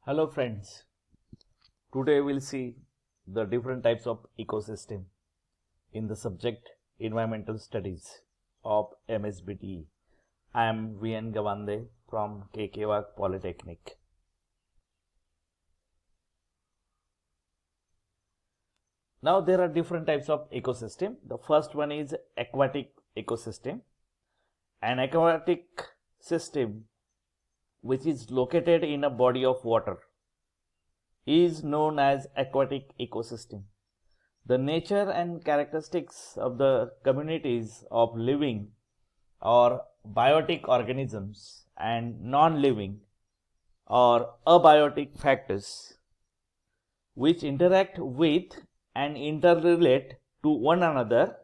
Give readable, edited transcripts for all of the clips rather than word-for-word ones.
Hello friends, today we'll see the different types of ecosystem in the subject Environmental Studies of MSBTE. I am VN Gawande from KK Polytechnic. Now there are different types of ecosystem. The first one is aquatic ecosystem. An aquatic system which is located in a body of water is known as aquatic ecosystem. The nature and characteristics of the communities of living or biotic organisms and non-living or abiotic factors which interact with and interrelate to one another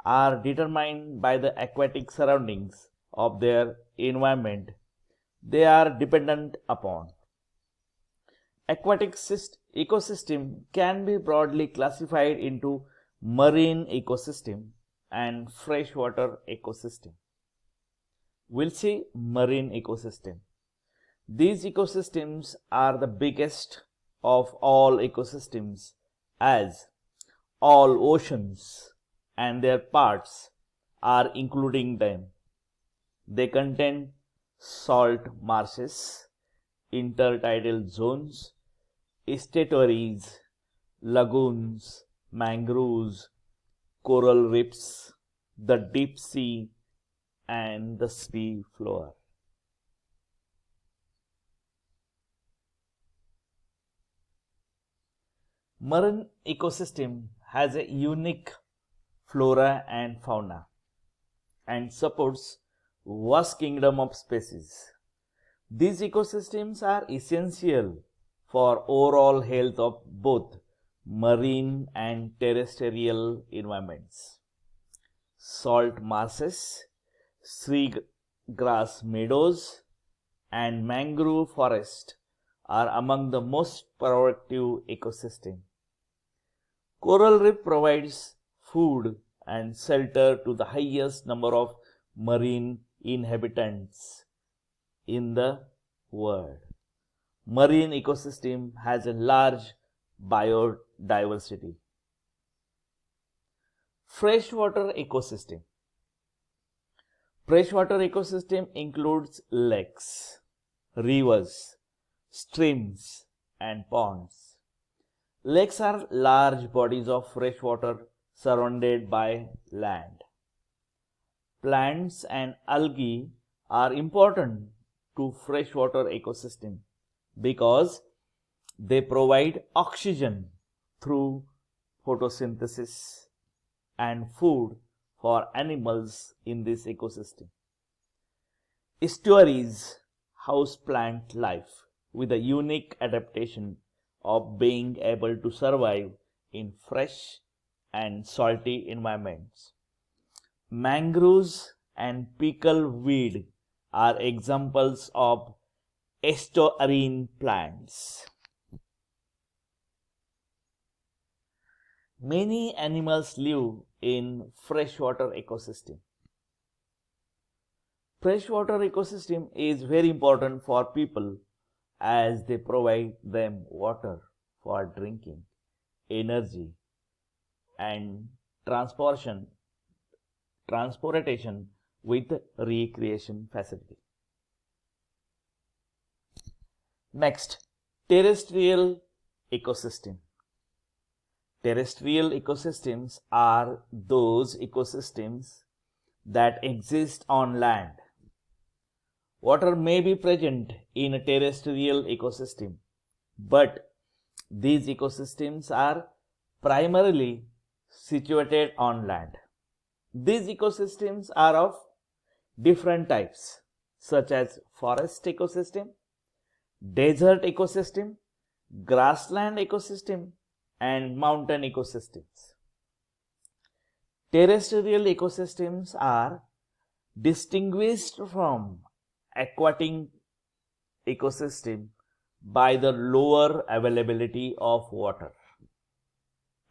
are determined by the aquatic surroundings of their environment they are dependent upon. Aquatic ecosystem can be broadly classified into marine ecosystem and freshwater ecosystem. We'll see marine ecosystem. These ecosystems are the biggest of all ecosystems, as all oceans and their parts are including them. They contain salt marshes, intertidal zones, estuaries, lagoons, mangroves, coral reefs, the deep sea, and the sea floor. Marine ecosystem has a unique flora and fauna and supports vast kingdom of species. These ecosystems are essential for overall health of both marine and terrestrial environments. Salt marshes, sea grass meadows, and mangrove forest are among the most productive ecosystems. Coral reef provides food and shelter to the highest number of marine inhabitants in the world. Marine ecosystem has a large biodiversity. Freshwater ecosystem. Freshwater ecosystem includes lakes, rivers, streams, and ponds. Lakes are large bodies of fresh water surrounded by land. Plants and algae are important to freshwater ecosystem because they provide oxygen through photosynthesis and food for animals in this ecosystem. Estuaries house plant life with a unique adaptation of being able to survive in fresh and salty environments. Mangroves and pickleweed are examples of estuarine plants. Many animals live in freshwater ecosystem. Freshwater ecosystem is very important for people as they provide them water for drinking, energy, and transportation with recreation facility. Next, terrestrial ecosystem. Terrestrial ecosystems are those ecosystems that exist on land. Water may be present in a terrestrial ecosystem, but these ecosystems are primarily situated on land. These ecosystems are of different types, such as forest ecosystem, desert ecosystem, grassland ecosystem, and mountain ecosystems. Terrestrial ecosystems are distinguished from aquatic ecosystem by the lower availability of water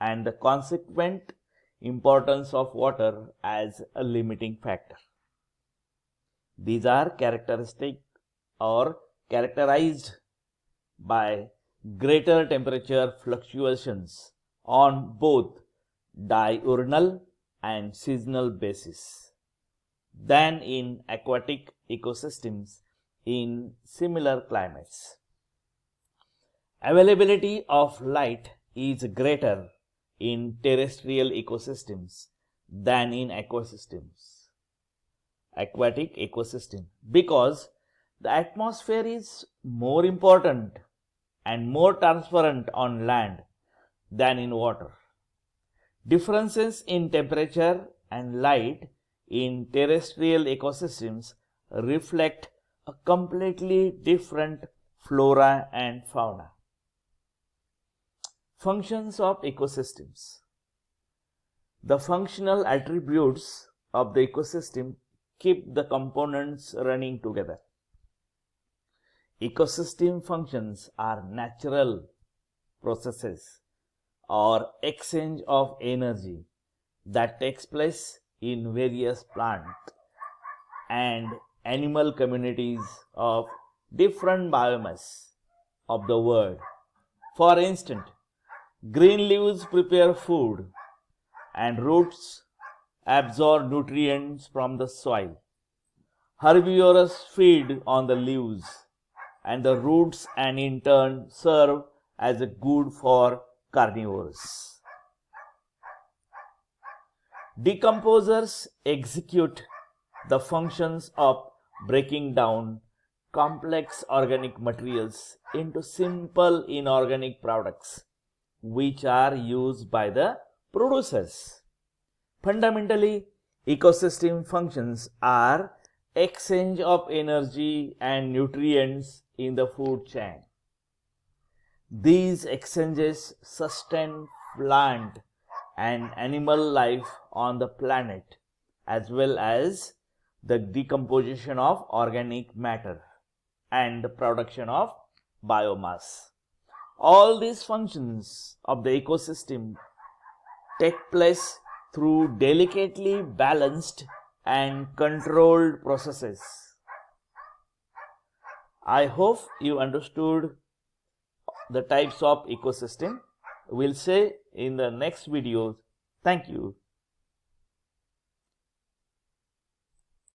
and the consequent importance of water as a limiting factor. These are characteristic or characterized by greater temperature fluctuations on both diurnal and seasonal basis than in aquatic ecosystems in similar climates. Availability of light is greater in terrestrial ecosystems than in aquatic ecosystem, because the atmosphere is more important and more transparent on land than in water. Differences in temperature and light in terrestrial ecosystems reflect a completely different flora and fauna. Functions of ecosystems. The functional attributes of the ecosystem keep the components running together. Ecosystem functions are natural processes or exchange of energy that takes place in various plant and animal communities of different biomass of the world. For instance, green leaves prepare food and roots absorb nutrients from the soil. Herbivores feed on the leaves and the roots and in turn serve as a good for carnivores. Decomposers execute the functions of breaking down complex organic materials into simple inorganic products which are used by the producers. Fundamentally, ecosystem functions are exchange of energy and nutrients in the food chain. These exchanges sustain plant and animal life on the planet, as well as the decomposition of organic matter and the production of biomass. All these functions of the ecosystem take place through delicately balanced and controlled processes. I hope you understood the types of ecosystem. We'll say in the next videos. Thank you.